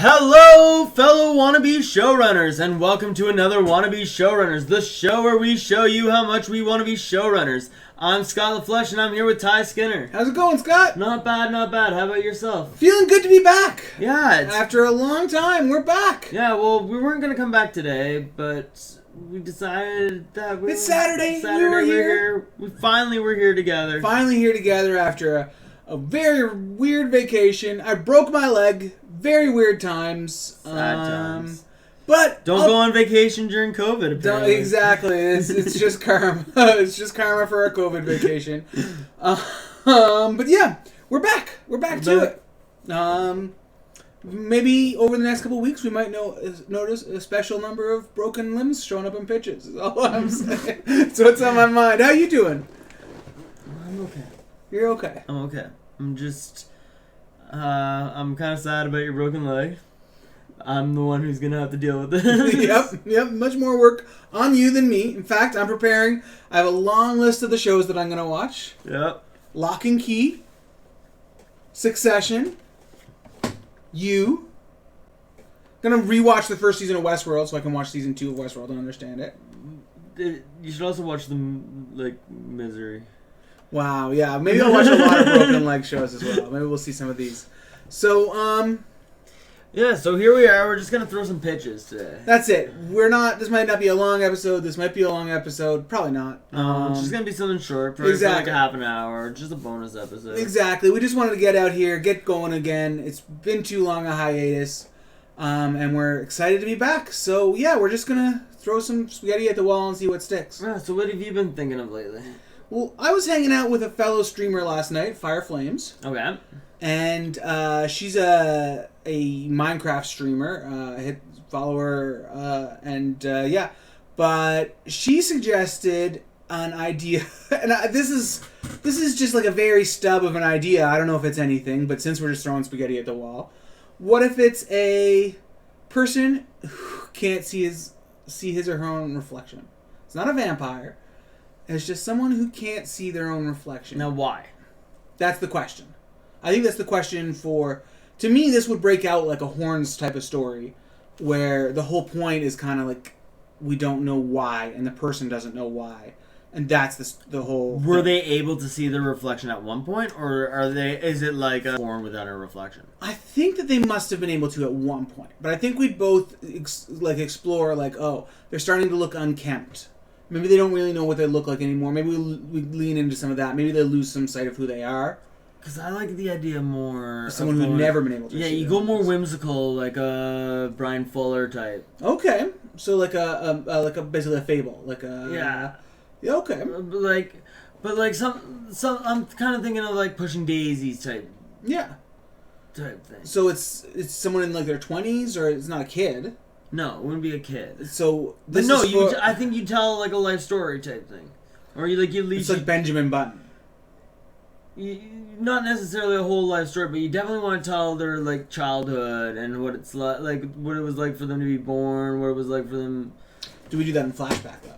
Hello, fellow wannabe showrunners, and welcome to another Wannabe Showrunners, the show where we show you how much we want to be showrunners. I'm Scott LaFlesh, and I'm here with Ty Skinner. How's it going, Scott? Not bad, not bad. How about yourself? Feeling good to be back. Yeah. After a long time, we're back. Yeah, well, we weren't going to come back today, but we decided that It's Saturday. We were here. We finally were here together. Finally here together after a very weird vacation. I broke my leg. Very weird times. Sad times. But Don't go on vacation during COVID, apparently. Exactly. It's just karma. It's just karma for our COVID vacation. But yeah, we're back. We're back to it. Maybe over the next couple of weeks we might notice a special number of broken limbs showing up in pitches. Is all I'm saying. That's what's on my mind. How you doing? I'm okay. You're okay. I'm okay. I'm just... I'm kind of sad about your broken leg. I'm the one who's going to have to deal with this. Yep. Much more work on you than me. In fact, I'm preparing. I have a long list of the shows that I'm going to watch. Yep. Lock and Key. Succession. You. Gonna rewatch the first season of Westworld so I can watch season 2 of Westworld and understand it. You should also watch Misery. Wow, yeah. Maybe I'll watch a lot of broken leg shows as well. Maybe we'll see some of these. So, yeah, so here we are. We're just gonna throw some pitches today. That's it. This might not be a long episode. This might be a long episode. Probably not. It's just gonna be something short for like a half an hour. Just a bonus episode. Exactly. We just wanted to get out here, get going again. It's been too long a hiatus. And we're excited to be back. So, yeah, we're just gonna throw some spaghetti at the wall and see what sticks. Yeah, so what have you been thinking of lately? Well, I was hanging out with a fellow streamer last night, Fire Flames. Okay. And she's a Minecraft streamer, follow her, yeah. But she suggested an idea, and this is just like a very stub of an idea. I don't know if it's anything, but since we're just throwing spaghetti at the wall, what if it's a person who can't see his or her own reflection? It's not a vampire. It's just someone who can't see their own reflection. Now, why? That's the question. I think that's the question to me, this would break out like a Horns type of story, where the whole point is kind of like, we don't know why, and the person doesn't know why. And that's the whole Were they able to see their reflection at one point, or is it like a born without a reflection? I think that they must have been able to at one point. But I think we'd both explore, they're starting to look unkempt. Maybe they don't really know what they look like anymore. Maybe we lean into some of that. Maybe they lose some sight of who they are. Because I like the idea more... Someone who'd never been able to see. Yeah, you go more whimsical, like a Brian Fuller type. Okay. So basically a fable. Yeah. Yeah, okay. But some I'm kind of thinking of like Pushing Daisies type. Yeah. Type thing. So it's someone in like their 20s, or it's not a kid? No, it wouldn't be a kid. So I think you tell like a life story type thing, or it's like Benjamin Button. Not necessarily a whole life story, but you definitely want to tell their like childhood and what it's like what it was like for them to be born, what it was like for them. Do we do that in flashback though?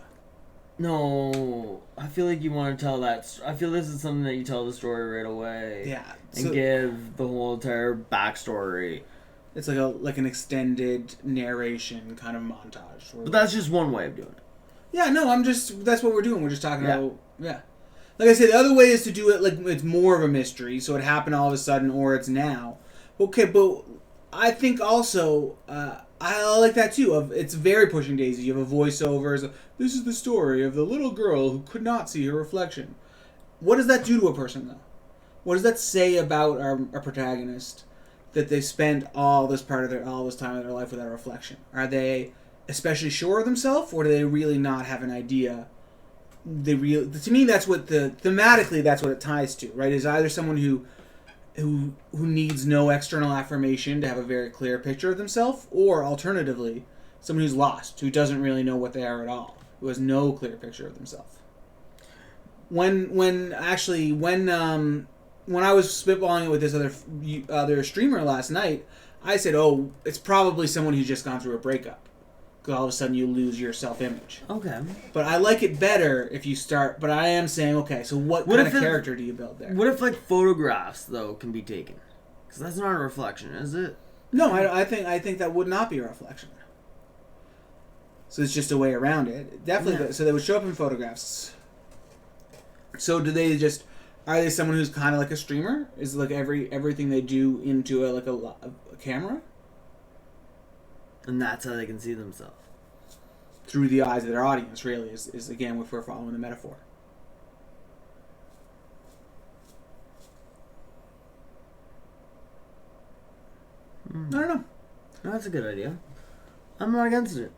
No, I feel like you want to tell that. I feel this is something that you tell the story right away. Yeah, and give the whole entire backstory. It's like an extended narration kind of montage. But that's just one way of doing it. Yeah, no, that's what we're doing. We're just talking about, yeah. Like I said, the other way is to do it like it's more of a mystery, so it happened all of a sudden, or it's now. Okay, but I think also, I like that too. It's very Pushing Daisies. You have a voiceover. This is the story of the little girl who could not see her reflection. What does that do to a person, though? What does that say about our protagonist? That they spent all this time of their life without a reflection. Are they especially sure of themselves, or do they really not have an idea? To me, that's what thematically that's what it ties to, right? Is either someone who needs no external affirmation to have a very clear picture of themselves, or alternatively, someone who's lost, who doesn't really know what they are at all, who has no clear picture of themselves. When I was spitballing it with this other streamer last night, I said, "Oh, it's probably someone who's just gone through a breakup, because all of a sudden you lose your self-image." Okay. But I like it better if you start. But I am saying, okay, so what kind of character do you build there? What if like photographs though can be taken? Because that's not a reflection, is it? No, I think that would not be a reflection. So it's just a way around it. Definitely. Yeah. So they would show up in photographs. So are they someone who's kind of like a streamer? Is like everything they do into a camera And that's how they can see themselves. through the eyes of their audience? Really, is again if we're following the metaphor. I don't know. No, that's a good idea. I'm not against it.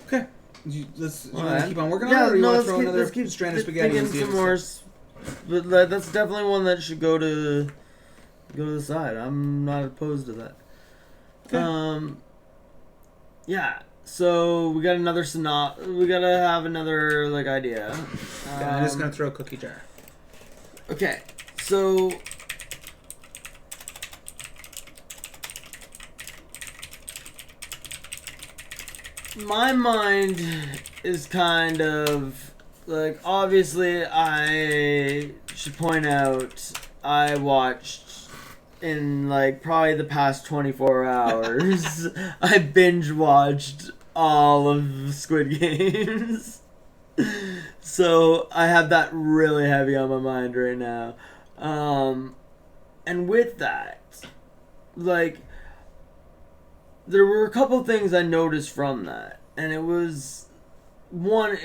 Okay. Let's Alright. keep on working Yeah, on it, or you no, want let's to throw keep, another let's keep strand of spaghetti digging and see some if more. it's- But that's definitely one that should go to the side. I'm not opposed to that. Okay. Yeah. So we got another We gotta have another idea. Yeah, I'm just gonna throw a cookie jar. Okay. So. My mind is kind of obviously I should point out I watched in probably the past 24 hours I binge watched all of Squid Games. So I have that really heavy on my mind right now. And with that, there were a couple things I noticed from that, and it was one.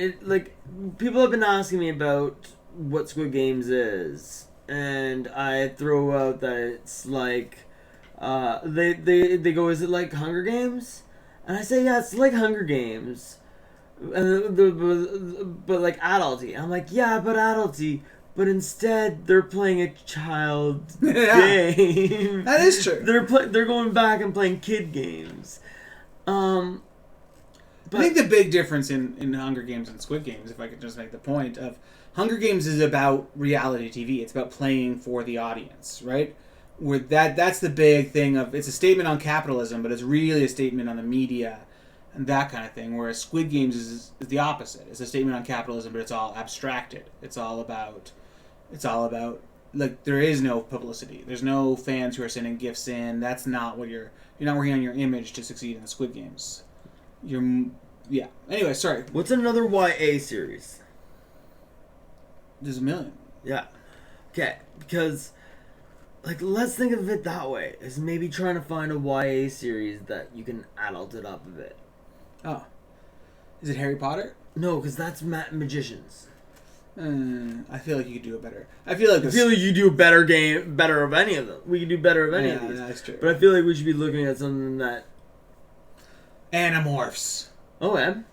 People have been asking me about what Squid Games is, and I throw out that it's they go, is it like Hunger Games? And I say, yeah, it's like Hunger Games, and but like adulty. I'm like, yeah, but adulty. But instead, they're playing a child game. That is true. They're going back and playing kid games. But I think the big difference in Hunger Games and Squid Games, if I could just make the point of, Hunger Games is about reality TV. It's about playing for the audience, right? Where that's the big thing of, it's a statement on capitalism, but it's really a statement on the media and that kind of thing. Whereas Squid Games is the opposite. It's a statement on capitalism, but it's all abstracted. It's all about there is no publicity. There's no fans who are sending gifts in. That's not what you're not working on your image to succeed in the Squid Games. Yeah. Anyway, sorry. what's another YA series? There's a million. Yeah. Okay, because let's think of it that way. Is maybe trying to find a YA series that you can adult it up a bit. Oh. Is it Harry Potter? No, because that's magicians. I feel like you could do it better. I feel like you do better of any of them. We could do better of any of these. That's true. But I feel like we should be looking at something that... Animorphs. Oh, man.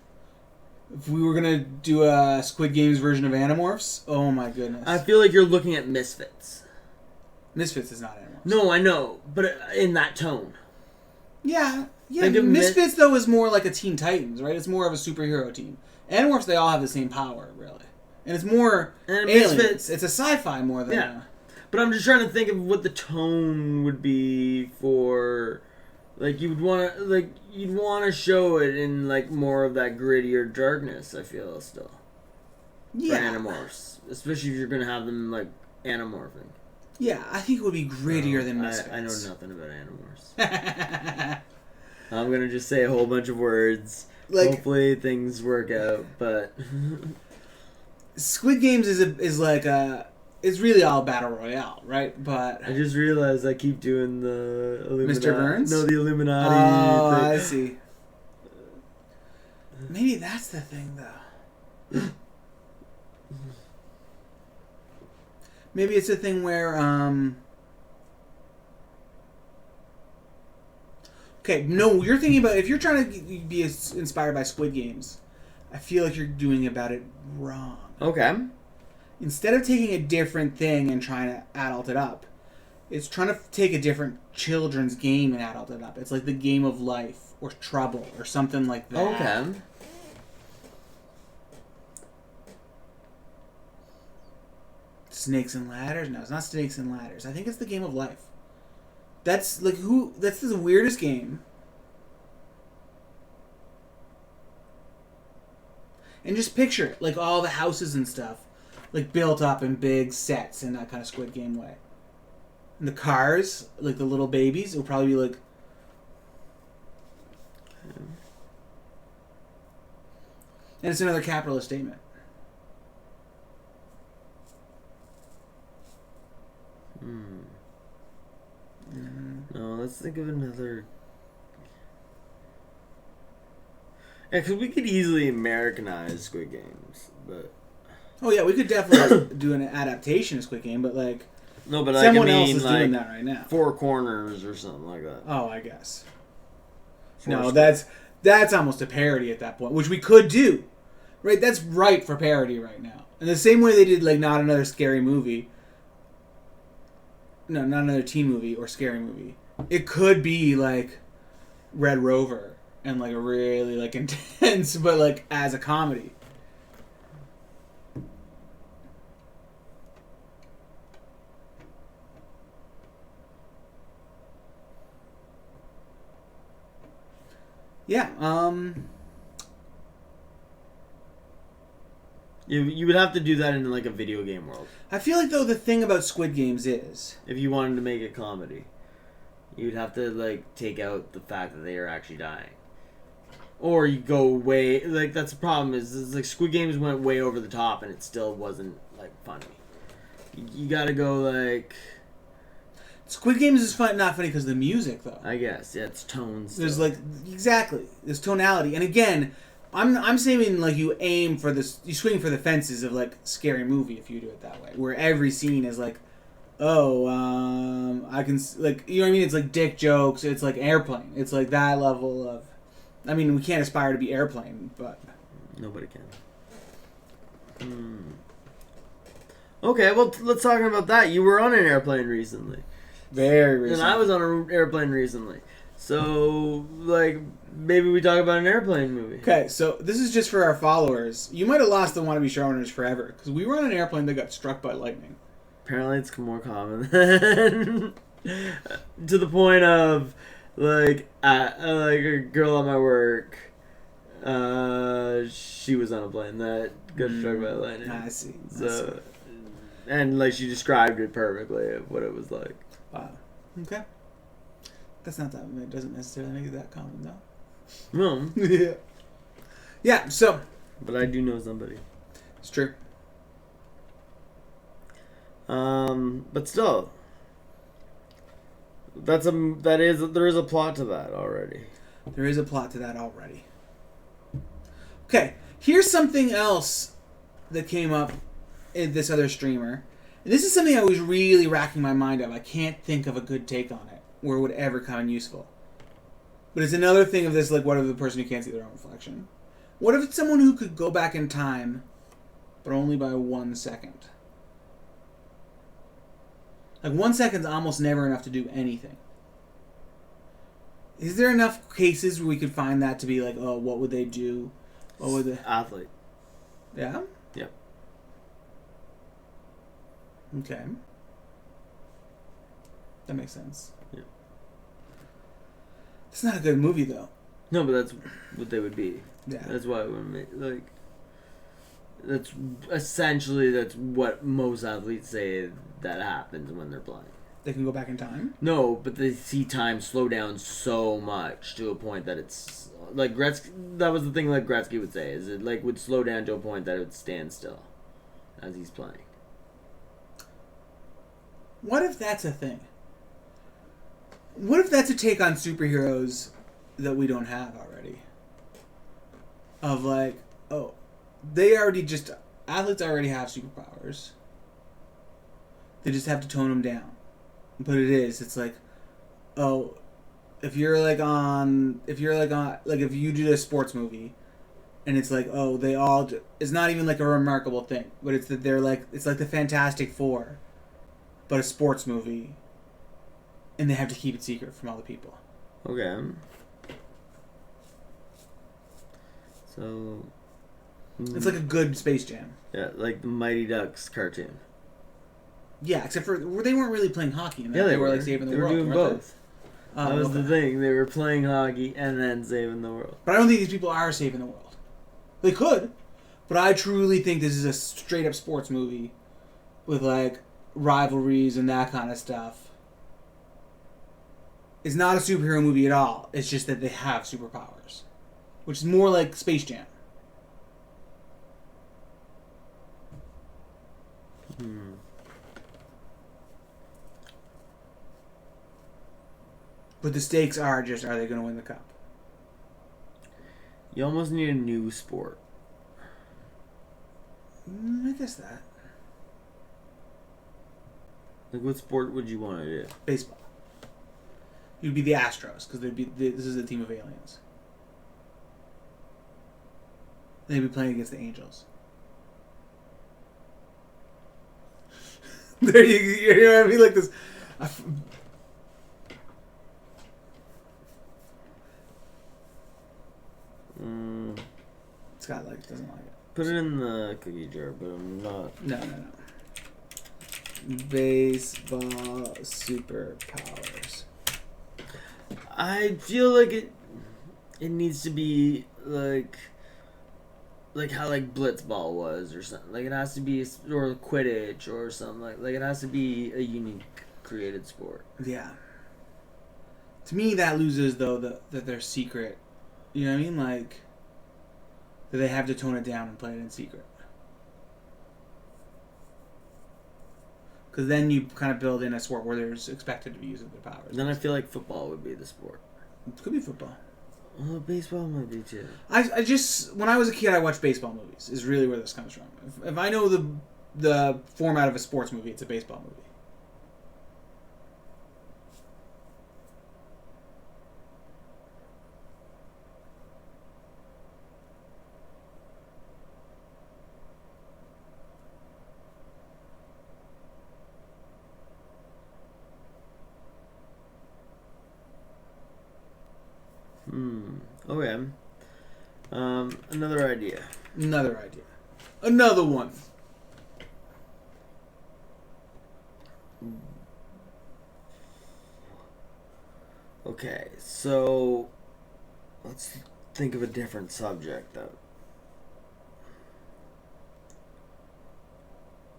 If we were gonna do a Squid Games version of Animorphs, oh my goodness. I feel like you're looking at Misfits. Misfits is not Animorphs. No, I know, but in that tone. Yeah. Think of Misfits though is more like a Teen Titans, right? It's more of a superhero team. Animorphs, they all have the same power, really. And it's more aliens. Misfits. It's a sci-fi more than Yeah. But I'm just trying to think of what the tone would be for... you'd want to show it in, more of that grittier darkness, I feel, still. Yeah. For Animorphs. Especially if you're going to have them, anamorphing. Yeah, I think it would be grittier than Misfits. I know nothing about Animorphs. I'm going to just say a whole bunch of words. Hopefully things work out, but... Squid Games it's really all battle royale, right? But I just realized I keep doing the Illuminati. Mr. Burns? No, the Illuminati oh, thing. I see. Maybe that's the thing, though. Maybe it's a thing where, okay, no, you're thinking about, if you're trying to be inspired by Squid Games, I feel like you're doing about it wrong. Okay. Instead of taking a different thing and trying to adult it up, it's trying to take a different children's game and adult it up. It's like the Game of Life or Trouble or something like that. Okay. Snakes and Ladders? No, it's not Snakes and Ladders. I think it's the Game of Life. That's that's the weirdest game. And just picture it, all the houses and stuff, built up in big sets in that kind of Squid Game way. And the cars, the little babies, it will probably be And it's another capitalist statement. No, let's think of another. Yeah, because we could easily Americanize Squid Games, but. Oh yeah, we could definitely do an adaptation of Squid Game, but like. No, but someone I mean, else is like, doing that right now. Four Corners or something like that. Oh, I guess. Forrest No, that's almost a parody at that point, which we could do. Right, that's right for parody right now. In the same way they did like Not Another Scary Movie. No, not another teen movie or scary movie. It could be like Red Rover and like a really like intense, but like as a comedy. Yeah, You would have to do that in like a video game world. I feel like though the thing about Squid Games is If you wanted to make it comedy, you'd have to like take out the fact that they are actually dying. Or you go way like that's the problem is like Squid Games went way over the top and it still wasn't like funny. You gotta go like Squid Games is not funny because of the music though. I guess it's tones. There's still. like exactly there's tonality, and again, I'm saying like you aim for this, you swing for the fences of like Scary Movie if you do it that way, where every scene is like, oh, I can like you know what I mean? It's like dick jokes. It's like Airplane. It's like that level of. I mean, we can't aspire to be Airplane, but Nobody can. Okay, well let's talk about that. You were on an airplane recently. very recently. And I was on an airplane recently. So, like, maybe we talk about an airplane movie. Okay, so this is just for our followers. You might have lost the Wannabe Showrunners forever because we were on an airplane that got struck by lightning. Apparently it's more common than... to the point of, like a girl at my work, she was on a plane that got struck by lightning. I see. So, and, like, she described it perfectly of what it was like. Wow. Okay. That's not that. It doesn't necessarily make it that common, though. No, Yeah. Yeah. So but I do know somebody. it's true. But still, there is a plot to that already. There is a plot to that already. Okay. Here's something else that came up in this other streamer. And this is something I was really racking my mind of. I can't think of a good take on it where it would ever come in useful. But it's another thing of this, like, what if the person who can't see their own reflection? What if it's someone who could go back in time, but only by 1 second? Like, 1 second's almost never enough to do anything. Is there enough cases where we could find that to be like, oh, what would they do? What would they... Athlete. Yeah? Yep. Okay. That makes sense. Yeah. It's not a good movie, though. No, but that's what they would be. Yeah. That's why it would make like. That's what most athletes say that happens when they're playing. They can go back in time? No, but they see time slow down so much to a point that it's like Gretzky. That was the thing, like Gretzky would say, is it like would slow down to a point that it would stand still as he's playing. What if that's a thing? What if that's a take on superheroes that we don't have already? Of like, oh, athletes already have superpowers. They just have to tone them down. But it's like, oh, if you did a sports movie, and it's like, oh, it's not even like a remarkable thing, but it's that it's like the Fantastic Four, but a sports movie, and they have to keep it secret from all the people. Okay. So. It's like a good Space Jam. Yeah, like the Mighty Ducks cartoon. Yeah, except for they weren't really playing hockey in that. Yeah, they were like saving the world. They were doing weren't both. they? That was the thing. They were playing hockey and then saving the world. But I don't think these people are saving the world. They could, but I truly think this is a straight up sports movie with like rivalries and that kind of stuff. It's not a superhero movie at all. It's just that they have superpowers, which is more like Space Jam. But the stakes are just, are they going to win the cup? You almost need a new sport. I guess that. Like, what sport would you want to do? Baseball. You'd be the Astros, because this is a team of aliens. They'd be playing against the Angels. There you know what I mean? Like this. Scott doesn't like it. Put it in the cookie jar, but I'm not. No. Baseball superpowers. I feel like it needs to be like how like blitzball was or something. Like it has to be, or Quidditch or something like it has to be a unique created sport. Yeah. To me, that loses though that they're secret. You know what I mean? Like that they have to tone it down and play it in secret. Because then you kind of build in a sport where there's expected to be using their powers. Then I feel like football would be the sport. It could be football. Well, baseball might be too. I just, when I was a kid, I watched baseball movies. Is really where this comes from. If I know the format of a sports movie, it's a baseball movie. Okay. Another idea. Another one. Okay, so let's think of a different subject though.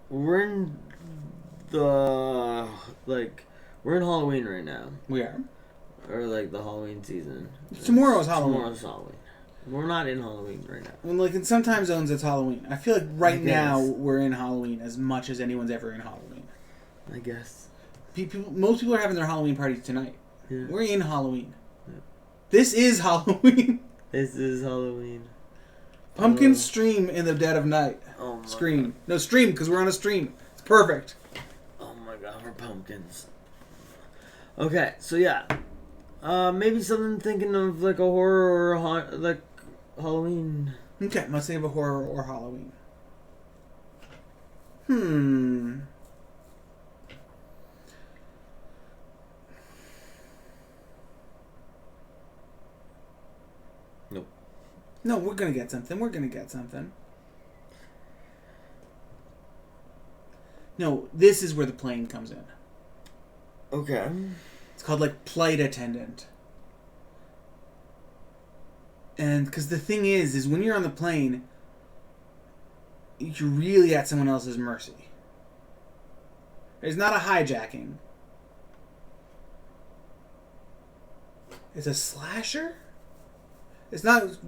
We're in we're in Halloween right now. We are. Or like the Halloween season. Tomorrow's Halloween. Tomorrow's Halloween. We're not in Halloween right now. Well, like in some time zones, it's Halloween. I feel like right now we're in Halloween as much as anyone's ever in Halloween. I guess. Most people are having their Halloween parties tonight. Yeah. We're in Halloween. Yeah. This is Halloween. This is Halloween. Pumpkin stream in the dead of night. Oh my Scream. God. No, stream, because we're on a stream. It's perfect. Oh my God, we're pumpkins. Okay, so yeah. Maybe something thinking of like a horror or like Halloween. Okay, let's think of a horror or Halloween. Nope. No, we're gonna get something. No, this is where the plane comes in. Okay. It's called like flight attendant. And because the thing is when you're on the plane, you're really at someone else's mercy. It's not a hijacking. It's a slasher. It's not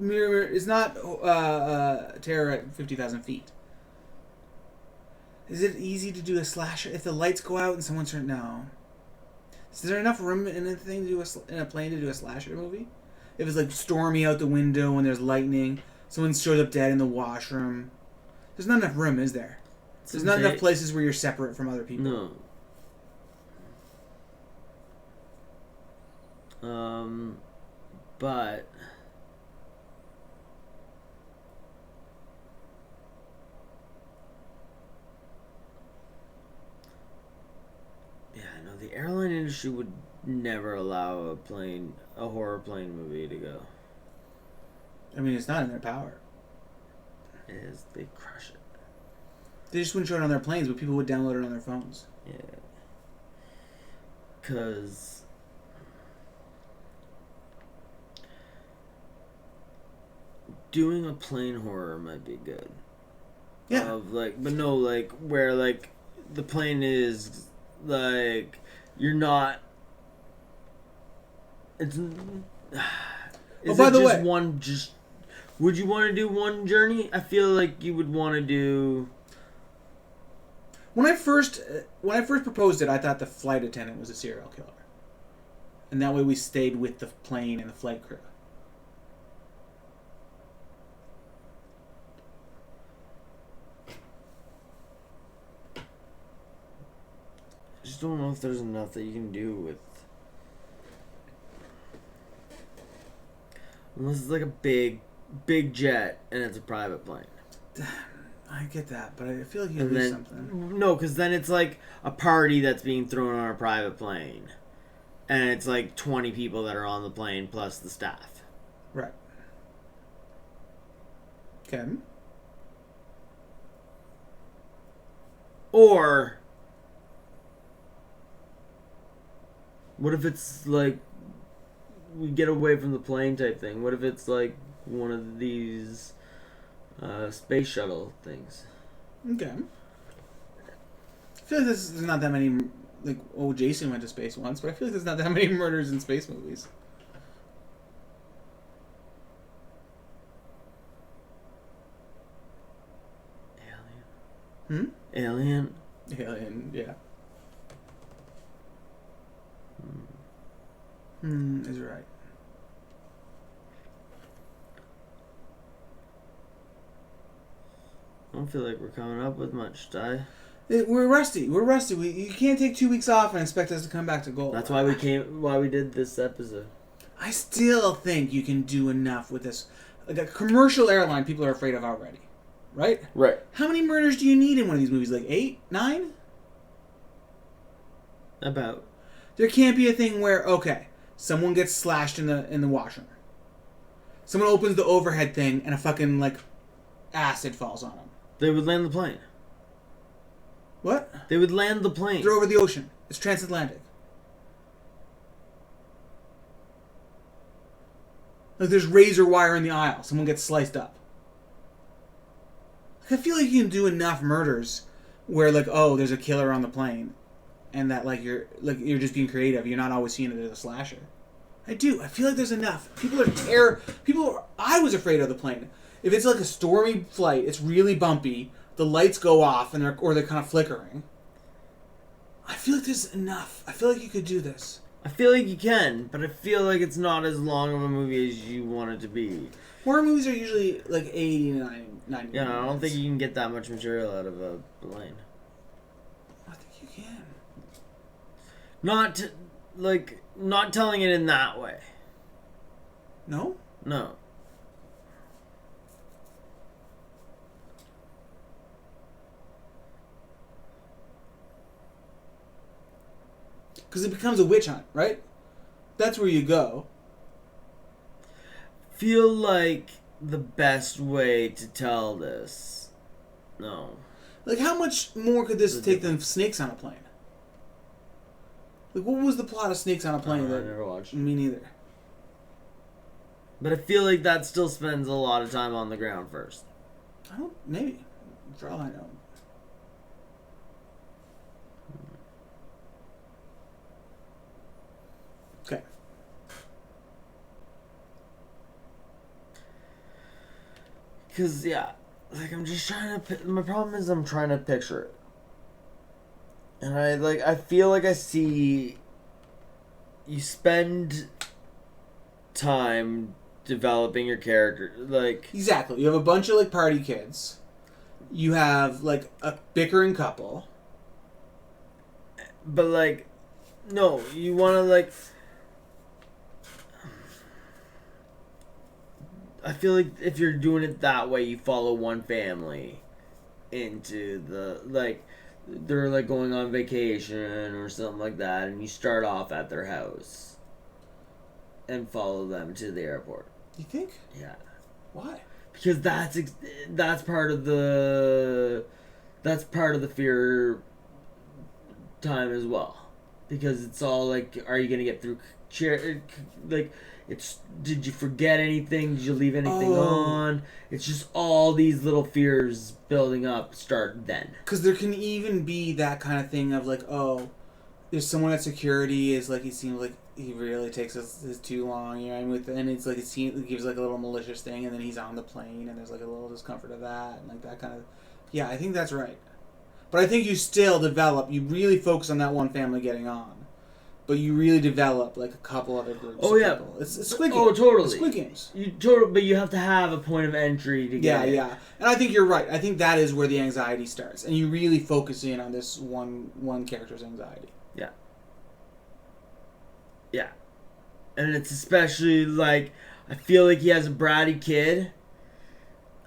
Terror at 50,000 feet. Is it easy to do a slasher if the lights go out and someone's turned? No. Is there enough room in a thing to do in a plane to do a slasher movie? If it's like stormy out the window and there's lightning, someone shows up dead in the washroom. There's not enough room, is there? There's not enough places where you're separate from other people. No. But yeah, no, the airline industry would never allow a horror plane movie to go. I mean, it's not in their power. It is. They crush it. They just wouldn't show it on their planes, but people would download it on their phones. Yeah. Because doing a plane horror might be good. Yeah. But no, where the plane is you're not. It's. Is by it the just way, one? Would you want to do one journey? I feel like you would want to do. When I first proposed it, I thought the flight attendant was a serial killer, and that way we stayed with the plane and the flight crew. I just don't know if there's enough that you can do with. Unless it's like a big jet and it's a private plane. I get that, but I feel like you can do something. No, because then it's like a party that's being thrown on a private plane. And it's like 20 people that are on the plane plus the staff. Right. Okay. Or what if it's like we get away from the plane type thing? What if it's like one of these space shuttle things? Okay. I feel like there's not that many. Like, Jason went to space once, but I feel like there's not that many murders in space movies. Alien. Alien. Alien, yeah. Is right. I don't feel like we're coming up with much, Ty. We're rusty. You can't take 2 weeks off and expect us to come back to gold. That's why we did this episode. I still think you can do enough with this. Like a commercial airline, people are afraid of already, right? Right. How many murders do you need in one of these movies? Like 8, 9? About. There can't be a thing where someone gets slashed in the washroom. Someone opens the overhead thing and a fucking like acid falls on them. They would land the plane. What? They would land the plane. They're over the ocean. It's transatlantic. Like there's razor wire in the aisle. Someone gets sliced up. Like, I feel like you can do enough murders where there's a killer on the plane, and that you're just being creative. You're not always seeing it as a slasher. I do. I feel like there's enough. I was afraid of the plane. If it's like a stormy flight, it's really bumpy. The lights go off and they're kind of flickering. I feel like there's enough. I feel like you could do this. I feel like you can, but I feel like it's not as long of a movie as you want it to be. Horror movies are usually like 80 to 90 minutes. Yeah, I don't think you can get that much material out of a plane. I think you can. Not telling it in that way. No? No. Because it becomes a witch hunt, right? That's where you go. Feel like the best way to tell this. No. Like, how much more could this take than Snakes on a Plane? Like, what was the plot of Snakes on a Plane? I never watched it. Me neither. But I feel like that still spends a lot of time on the ground first. Maybe. For all I know. Okay. Because, yeah, I'm just trying to... My problem is I'm trying to picture it. And I feel like I see... You spend time developing your character, Exactly. You have a bunch of, party kids. You have, a bickering couple. But, no, you want to, I feel like if you're doing it that way, you follow one family into the, they're, going on vacation or something like that, and you start off at their house and follow them to the airport. You think? Yeah. Why? Because that's part of the fear time as well. Because it's all are you gonna get through did you forget anything? Did you leave anything on? It's just all these little fears building up start then. Because there can even be that kind of thing of there's someone at security he seems like he really takes this too long, and it's it gives a little malicious thing, and then he's on the plane, and there's a little discomfort of that, and that kind of. Yeah, I think that's right. But I think you still develop. You really focus on that one family getting on. But you really develop like a couple other groups. Oh yeah, it's Squid Games. Oh totally. It's Squid Games. But you have to have a point of entry to get. Yeah. And I think you're right. I think that is where the anxiety starts, and you really focus in on this one character's anxiety. Yeah. Yeah, and it's especially like I feel like he has a bratty kid,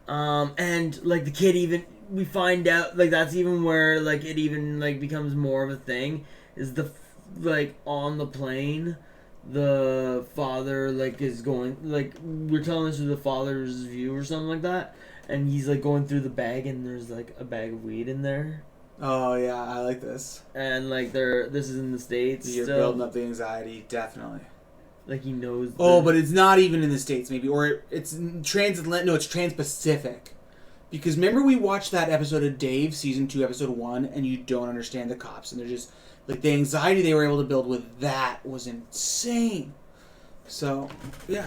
and like the kid even we find out like that's even where like it even like becomes more of a thing is the. Like on the plane the father like is going like we're telling this through the father's view or something like that, and he's like going through the bag and there's like a bag of weed in there. Oh yeah, I like this. And like this is in the States. You're building up the anxiety, definitely. Like he knows but it's not even in the States maybe, or it's transatlantic. No, it's trans-Pacific. Because remember we watched that episode of Dave, season 2, episode 1, and you don't understand the cops, and they're just like the anxiety they were able to build with that was insane. So, yeah.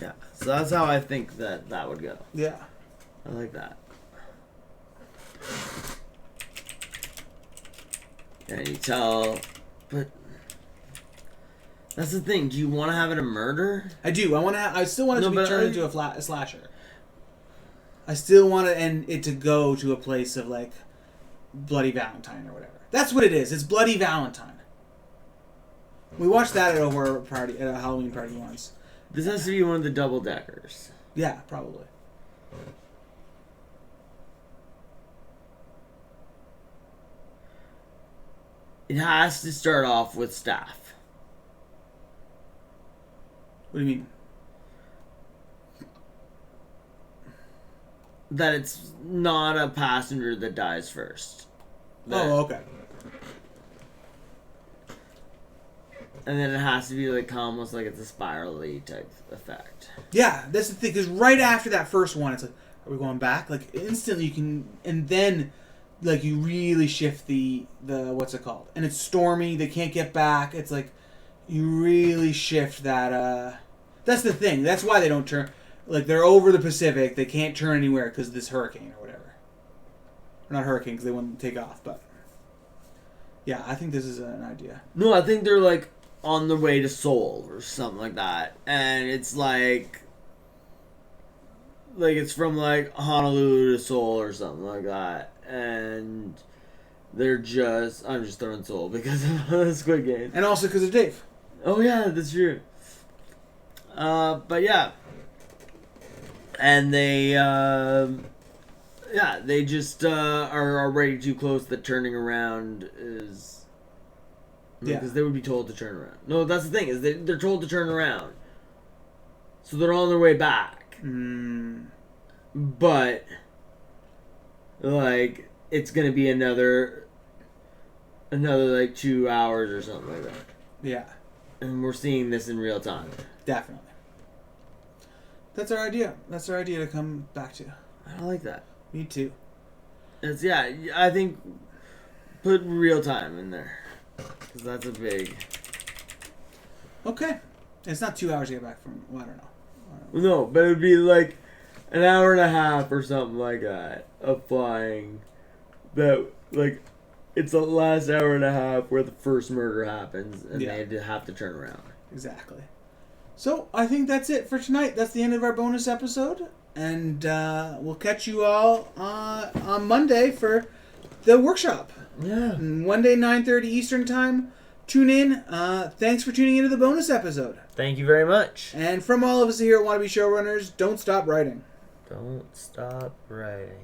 Yeah. So that's how I think that would go. Yeah. I like that. And you tell, but that's the thing. Do you want to have it a murder? I do. I still want it to be turned into a slasher. I still want it to go to a place of like Bloody Valentine or whatever. That's what it is. It's Bloody Valentine. We watched that at a horror party, at a Halloween party once. This has to be one of the double deckers. Yeah, probably. It has to start off with staff. What do you mean? That it's not a passenger that dies first. Okay. And then it has to be like almost like it's a spirally type effect. Yeah, that's the thing. Because right after that first one, it's like, are we going back? Like instantly you can, and then like you really shift the what's it called? And it's stormy. They can't get back. It's like you really shift that. That's the thing. That's why they don't turn. Like they're over the Pacific. They can't turn anywhere because of this hurricane or whatever. Or not hurricane because they wouldn't take off. But yeah, I think this is an idea. No, I think they're like on the way to Seoul or something like that, and it's like it's from like Honolulu to Seoul or something like that, and they're just I'm just throwing Seoul because of the Squid Game, and also because of Dave. Oh yeah, that's true. But yeah, and they they just are already too close. That turning around is. Yeah, because they would be told to turn around. No, that's the thing is they're told to turn around, so they're on their way back. But like it's gonna be another like 2 hours or something like that. Yeah, and we're seeing this in real time. Definitely. That's our idea. That's our idea to come back to. I like that. Me too. It's I think put real time in there. Because that's a big... Okay. It's not 2 hours to get back from... Well, I don't know. No, but it would be like an hour and a half or something like that of flying. That, like, it's the last hour and a half where the first murder happens and they have to turn around. Exactly. So, I think that's it for tonight. That's the end of our bonus episode. And we'll catch you all on Monday for the workshop. Yeah. Monday, 9:30 Eastern Time. Tune in. Thanks for tuning into the bonus episode. Thank you very much. And from all of us here at Wannabe Showrunners, don't stop writing. Don't stop writing.